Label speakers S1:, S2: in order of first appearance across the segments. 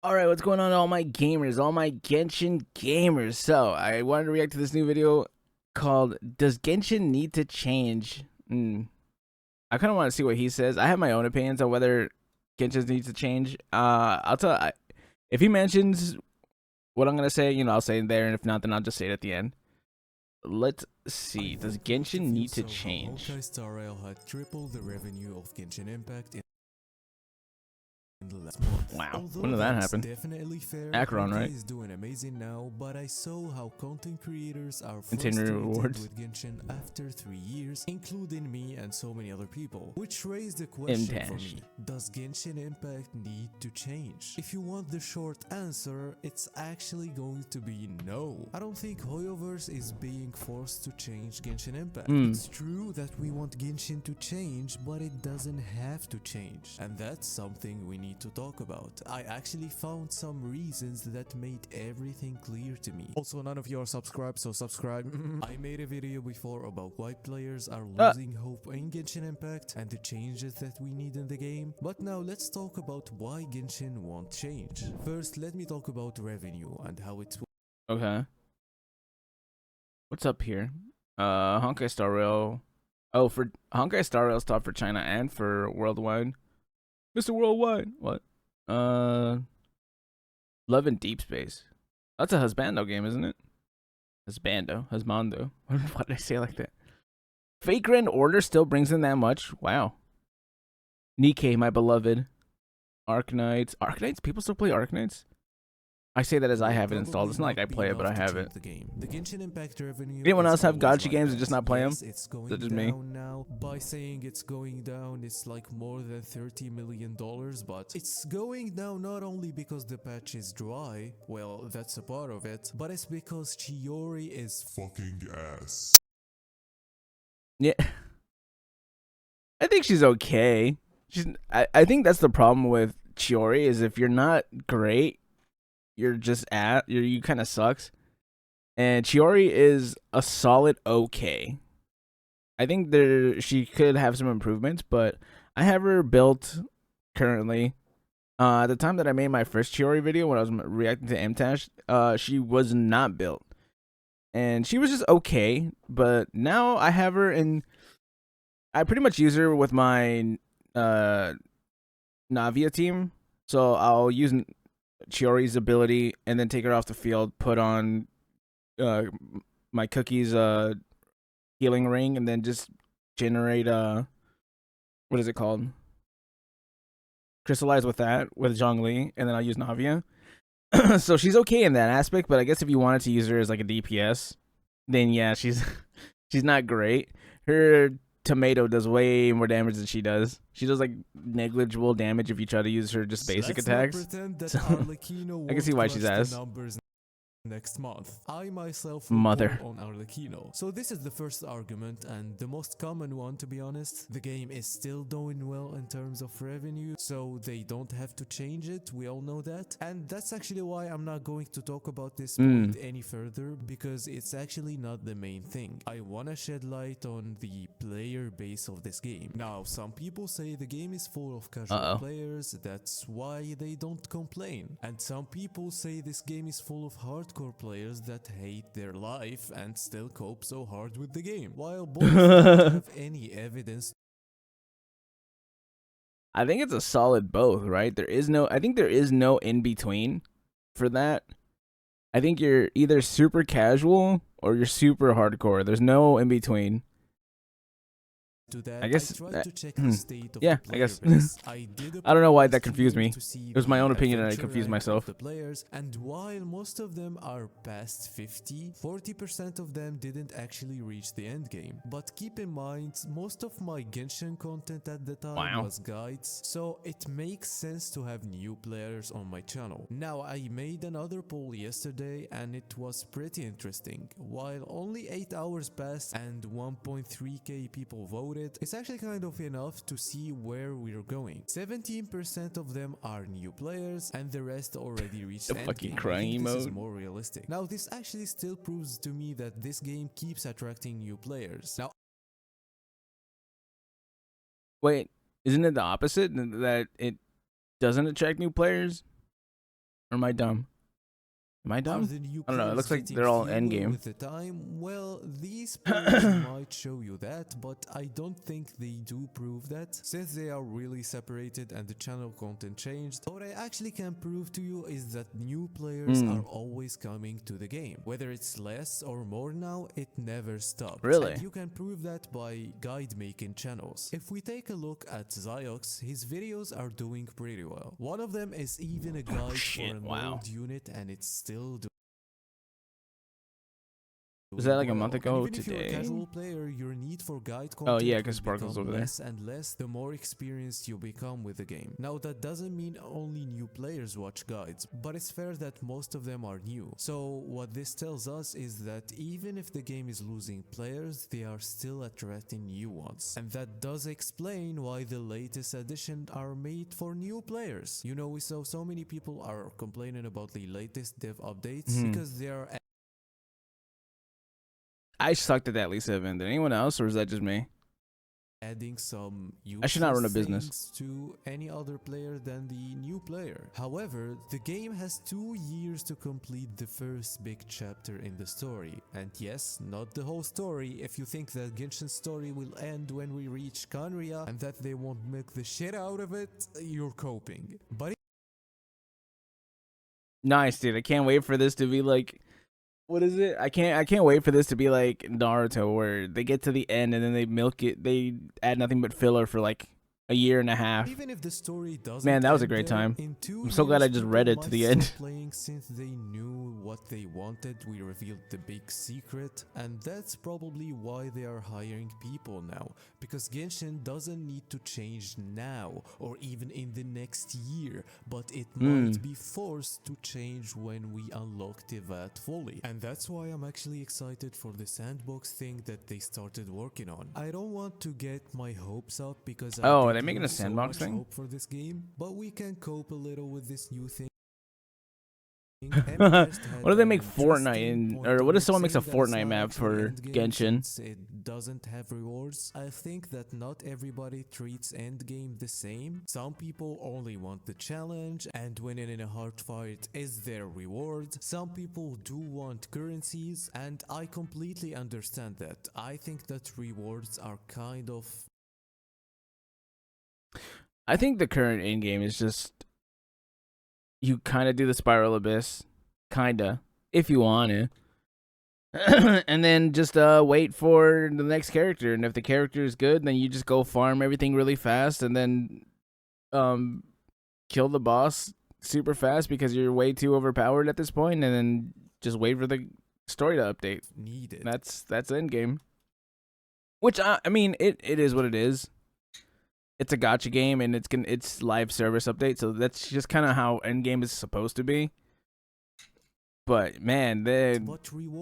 S1: Alright, what's going on, all my gamers, all my Genshin gamers? So, I wanted to react to this new video called, Does Genshin Need to Change? I kind of want to see what he says. I have my own opinions on whether Genshin needs to change. If he mentions what I'm going to say, I'll say it there, and if not, then I'll just say it at the end. Let's see, does Genshin need to change?
S2: Stioorg had tripled the revenue of Genshin Impact in the last month.
S1: Wow, when did that happen?
S2: Definitely fair.
S1: Acheron, right?
S2: Is doing amazing now, but I saw how content creators are
S1: Continue
S2: frustrated
S1: rewards
S2: with Genshin after 3 years, including me and so many other people, which raised the question for me: does Genshin Impact need to change? If you want the short answer, it's actually going to be no. I don't think Hoyoverse is being forced to change Genshin Impact. It's true that we want Genshin to change, but it doesn't have to change, and that's something we need to talk about. I actually found some reasons that made everything clear to me. Also, none of you are subscribed, so subscribe. I made a video before about why players are losing hope in Genshin Impact and the changes that we need in the game, but now let's talk about why Genshin won't change. First, let me talk about revenue and how it's
S1: Okay. What's up here? Honkai Star Rail. Oh, for Honkai Star Rail stopped for China and for worldwide. Mr. Worldwide. What? Love in Deep Space. That's a Husbando game, isn't it? Husbando. Why did I say it like that? Fate Grand Order still brings in that much? Wow. Nikkei, my beloved. Arknights. Arknights? People still play Arknights? I say that as I have it installed. It's not like I play it, but I have it.
S2: The Genshin Impact revenue.
S1: Anyone else have gacha games and just not play them?
S2: It's going
S1: Is it just
S2: down
S1: me?
S2: now. By saying it's going down, it's like more than $30 million, but it's going down not only because the patch is dry, well, that's a part of it, but it's because Chiori is fucking ass.
S1: Yeah. I think she's okay. I think that's the problem with Chiori, is if you're not great, you kind of sucks. And Chiori is a solid okay. I think she could have some improvements, but I have her built currently. At the time that I made my first Chiori video, when I was reacting to MTash, she was not built, and she was just okay. But now I have her, and I pretty much use her with my Navia team. So I'll use Chiori's ability and then take her off the field, put on my Cookie's healing ring, and then just generate what is it called? Crystallize with that with Zhongli, and then I'll use Navia. So she's okay in that aspect, but I guess if you wanted to use her as like a DPS, then yeah, she's not great. Her tomato does way more damage than she does. She does like negligible damage if you try to use her just basic attacks. So, I can see why she's ass.
S2: Next month, I myself
S1: will
S2: Mother on Arlecchino. So this is the first argument, and the most common one, to be honest. The game is still doing well in terms of revenue, so they don't have to change it. We all know that, and that's actually why I'm not going to talk about this point any further, because it's actually not the main thing. I wanna shed light on the player base of this game. Now, some people say the game is full of casual players, that's why they don't complain, and some people say this game is full of hardcore players that hate their life and still cope so hard with the game, while both don't have any evidence.
S1: I think it's a solid both, right? I think there is no in between for that. I think you're either super casual or you're super hardcore. There's no in between. I guess yeah, I guess. I don't know why that confused me. It was my own opinion and I confused myself.
S2: The players, and while most of them are past 50, 40% of them didn't actually reach the end game. But keep in mind, most of my Genshin content at the time was guides, so it makes sense to have new players on my channel. Now, I made another poll yesterday and it was pretty interesting. While only 8 hours passed and 1.3k people voted, it's actually kind of enough to see where we're going. 17% of them are new players, and the rest already reached
S1: the fucking crying
S2: mode.
S1: This
S2: is more realistic. Now, this actually still proves to me that this game keeps attracting new players. Now,
S1: wait, isn't it the opposite, that it doesn't attract new players? Or am I dumb? Am I
S2: Are
S1: dumb?
S2: the new
S1: I don't know. It
S2: players
S1: looks like
S2: getting
S1: they're all
S2: fewer
S1: endgame.
S2: with the time? Well, these players might show you that, but I don't think they do prove that, since they are really separated and the channel content changed. What I actually can prove to you is that new players are always coming to the game. Whether it's less or more now, it never stops.
S1: Really?
S2: And you can prove that by guide making channels. If we take a look at Stioorg, his videos are doing pretty well. One of them is even a guide for an old unit, and it's still
S1: Was that like a month
S2: well.
S1: ago
S2: Even if you're a
S1: today?
S2: casual player, your need for guide content
S1: Oh yeah,
S2: will
S1: because Sparkle's
S2: become
S1: over there.
S2: less and less the more experienced you become with the game. Now that doesn't mean only new players watch guides, but it's fair that most of them are new. So what this tells us is that even if the game is losing players, they are still attracting new ones. And that does explain why the latest editions are made for new players. You know, we saw so many people are complaining about the latest dev updates because they are
S1: I sucked at that Lisa event. Did anyone else, or is that just me?
S2: adding some
S1: I should not run a
S2: useless
S1: business.
S2: things to any other player than the new player. However, the game has 2 years to complete the first big chapter in the story. And yes, not the whole story. If you think that Genshin's story will end when we reach Kanria and that they won't milk the shit out of it, you're coping. But
S1: Nice, dude. I can't wait for this to be like, what is it? I can't wait for this to be like Naruto, where they get to the end and then they milk it. They add nothing but filler for like a year and a half.
S2: even if the story doesn't
S1: Man, that was a
S2: end
S1: great
S2: there,
S1: time.
S2: in 2
S1: I'm so glad I
S2: years,
S1: just read
S2: people
S1: it to the
S2: might
S1: end.
S2: stop playing since they knew what they wanted. We revealed the big secret, and that's probably why they are hiring people now, because Genshin doesn't need to change now or even in the next year, but it might be forced to change when we unlock the VAT fully. And that's why I'm actually excited for the sandbox thing that they started working on. I don't want to get my hopes up because I
S1: Oh, are
S2: did
S1: they making a
S2: lose so
S1: sandbox
S2: much
S1: thing?
S2: hope for this game, but we can cope a little with this new thing.
S1: What do they make Fortnite in, or what if someone makes a Fortnite map for Genshin?
S2: It doesn't have rewards. I think that not everybody treats endgame the same. Some people only want the challenge, and winning in a hard fight is their reward. Some people do want currencies, and I completely understand that. I think that rewards are kind of...
S1: I think the current in game is just, you kind of do the Spiral Abyss, kinda, if you want to. And then just wait for the next character, and if the character is good, then you just go farm everything really fast, and then kill the boss super fast because you're way too overpowered at this point, and then just wait for the story to update.
S2: needed.
S1: That's end game. Which I mean, it is what it is. It's a gacha game, and it's live service update, so that's just kind of how endgame is supposed to be. But man,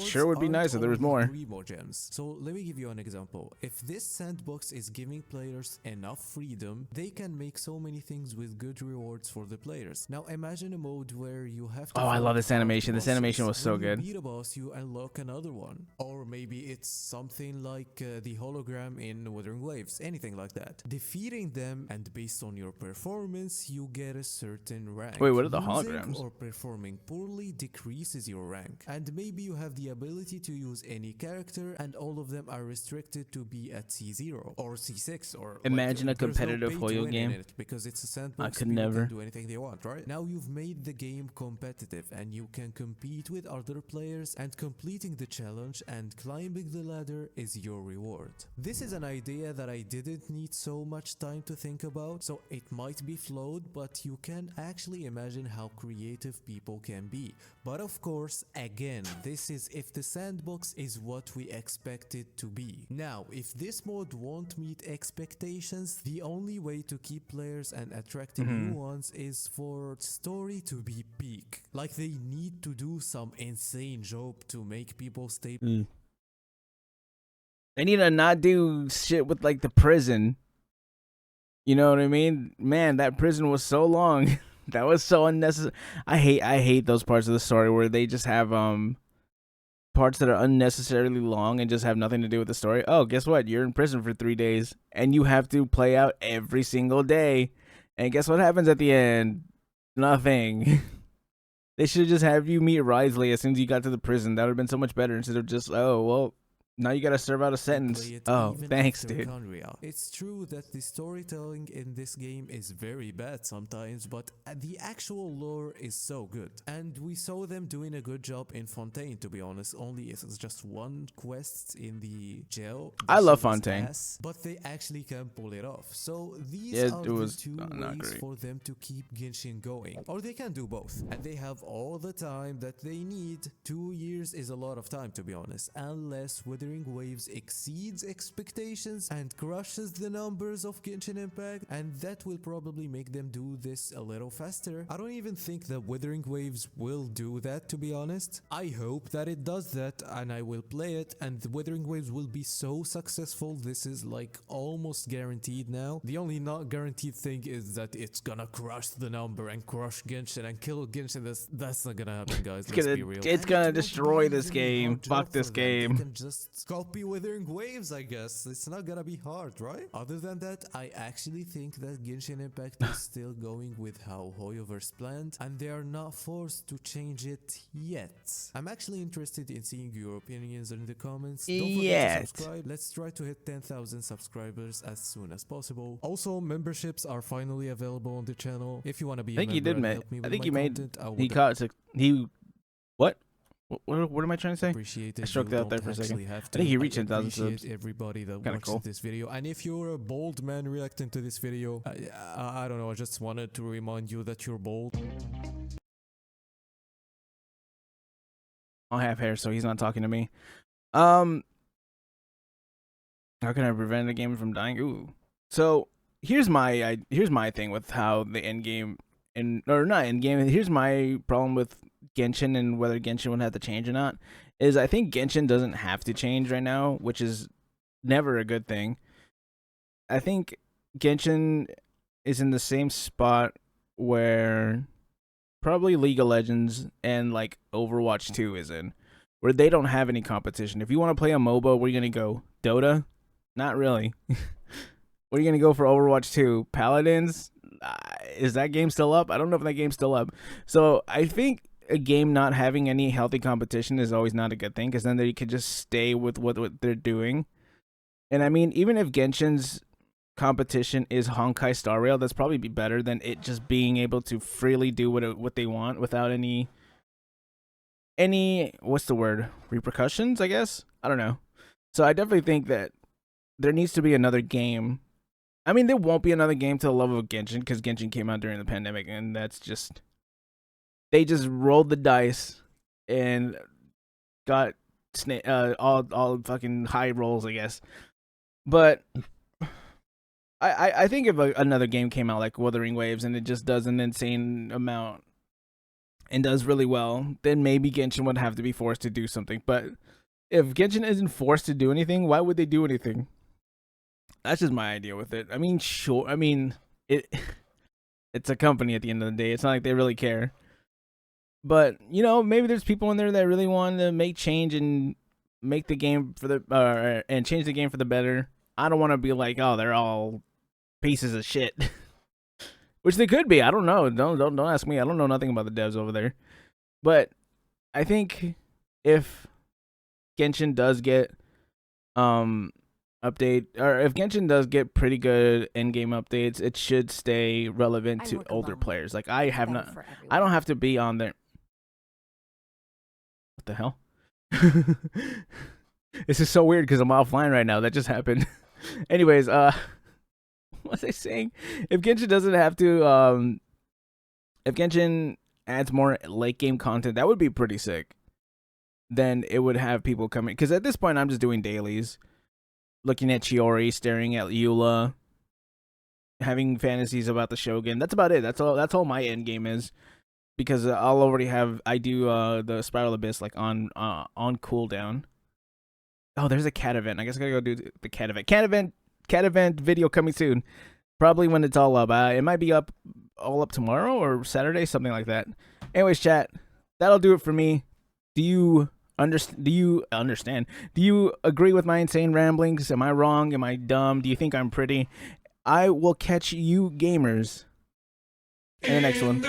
S1: sure would be nice if there was more.
S2: Gems. So let me give you an example. If this sandbox is giving players enough freedom, they can make so many things with good rewards for the players. Now imagine a mode where you have to...
S1: Oh, I love this animation. This animation was so
S2: when you
S1: good.
S2: beat a boss, you unlock another one. Or maybe it's something like the hologram in Wuthering Waves, anything like that. Defeating them, and based on your performance, you get a certain rank.
S1: Wait, what are the
S2: Losing
S1: holograms?
S2: or performing poorly decreases your rank, and maybe you have the ability to use any character, and all of them are restricted to be at C0 or C6, or
S1: Imagine a
S2: there's no
S1: competitive
S2: pay to
S1: Hoyo
S2: win
S1: game.
S2: in it, because it's a sandbox.
S1: I could
S2: people
S1: never.
S2: can do anything they want, right? Now you've made the game competitive, and you can compete with other players, and completing the challenge and climbing the ladder is your reward. This is an idea that I didn't need so much time to think about, so it might be flawed, but you can actually imagine how creative people can be. But of course, again, this is if the sandbox is what we expect it to be. Now, if this mode won't meet expectations, the only way to keep players and attracting new ones is for story to be peak. Like, they need to do some insane job to make people stay.
S1: They need to not do shit with like the prison. You know what I mean? Man, that prison was so long. That was so unnecessary. I hate those parts of the story where they just have parts that are unnecessarily long and just have nothing to do with the story. Oh, guess what? You're in prison for 3 days and you have to play out every single day. And guess what happens at the end? Nothing. They should just have you meet Risley as soon as you got to the prison. That would have been so much better instead of just, oh, well, now you gotta serve out a sentence. Oh, thanks, dude.
S2: It's true that the storytelling in this game is very bad sometimes, but the actual lore is so good. And we saw them doing a good job in Fontaine, to be honest. Only it's just one quest in the jail.
S1: I love Fontaine.
S2: But they actually can pull it off. So these are the two ways for them to keep Genshin going. Or they can do both. And they have all the time that they need. 2 years is a lot of time, to be honest. Unless Withering Waves exceeds expectations and crushes the numbers of Genshin Impact, and that will probably make them do this a little faster. I don't even think that Withering Waves will do that, to be honest. I hope that it does that and I will play it, and the Withering Waves will be so successful. This is like almost guaranteed now. The only not guaranteed thing is that it's gonna crush the number and crush Genshin and kill Genshin. That's not gonna happen, guys. Let's be real.
S1: It's gonna destroy this game. Fuck this game.
S2: They can just copy Withering Waves, I guess. It's not gonna be hard, right? Other than that, I actually think that Genshin Impact is still going with how Hoyoverse planned, and they are not forced to change it yet. I'm actually interested in seeing your opinions in the comments. Don't forget to subscribe. Let's try to hit 10,000 subscribers as soon as possible. Also, memberships are finally available on the channel. If you want to be
S1: I think
S2: a
S1: he
S2: member
S1: did
S2: and
S1: make.
S2: help me
S1: I
S2: with
S1: think
S2: my
S1: he made.
S2: content,
S1: He caught. He what? What am I trying to say?
S2: Appreciate it.
S1: I stroked out there for a second. I think he reached 10,000 subs.
S2: Everybody that
S1: Kinda
S2: watches
S1: cool.
S2: this video, and if you're a bold man reacting to this video, I don't know. I just wanted to remind you that you're bold.
S1: I have hair, so he's not talking to me. How can I prevent a game from dying? Ooh. So here's my thing with how the end game or not end game. Here's my problem with Genshin and whether Genshin would have to change or not. Is I think Genshin doesn't have to change right now, which is never a good thing. I think Genshin is in the same spot where probably League of Legends and like Overwatch 2 is in, where they don't have any competition. If you want to play a MOBA, where are you gonna go? Dota? Not really. What are you gonna go for Overwatch 2? Paladins? Is that game still up? I don't know if that game's still up. So I think a game not having any healthy competition is always not a good thing, because then they could just stay with what they're doing. And I mean, even if Genshin's competition is Honkai Star Rail, that's probably be better than it just being able to freely do what they want without any what's the word, repercussions, I guess. I don't know. So I definitely think that there needs to be another game. I mean, there won't be another game to the level of Genshin, because Genshin came out during the pandemic, and that's just, they just rolled the dice and got all fucking high rolls, I guess. But I think if another game came out like Wuthering Waves and it just does an insane amount and does really well, then maybe Genshin would have to be forced to do something. But if Genshin isn't forced to do anything, why would they do anything? That's just my idea with it. I mean, sure. I mean, it's a company at the end of the day. It's not like they really care. But, you know, maybe there's people in there that really want to make change and make the game for the and change the game for the better. I don't want to be like, oh, they're all pieces of shit. Which they could be. I don't know. Don't ask me. I don't know nothing about the devs over there. But I think if Genshin does get update, or if Genshin does get pretty good end-game updates, it should stay relevant to older players. Like I don't have to be on there. What the hell? This is so weird because I'm offline right now. That just happened. Anyways, what was I saying? If Genshin doesn't have to, if Genshin adds more late game content, that would be pretty sick. Then it would have people coming, because at this point I'm just doing dailies, looking at Chiori, staring at Eula, having fantasies about the Shogun. That's about it. That's all my end game is, because I'll already have, I do the Spiral Abyss like on cooldown. Oh, there's a cat event. I guess I gotta go do the cat event. Cat event video coming soon. Probably when it's all up. It might be all up tomorrow or Saturday, something like that. Anyways, chat, that'll do it for me. Do you understand? Do you agree with my insane ramblings? Am I wrong? Am I dumb? Do you think I'm pretty? I will catch you gamers in the next one.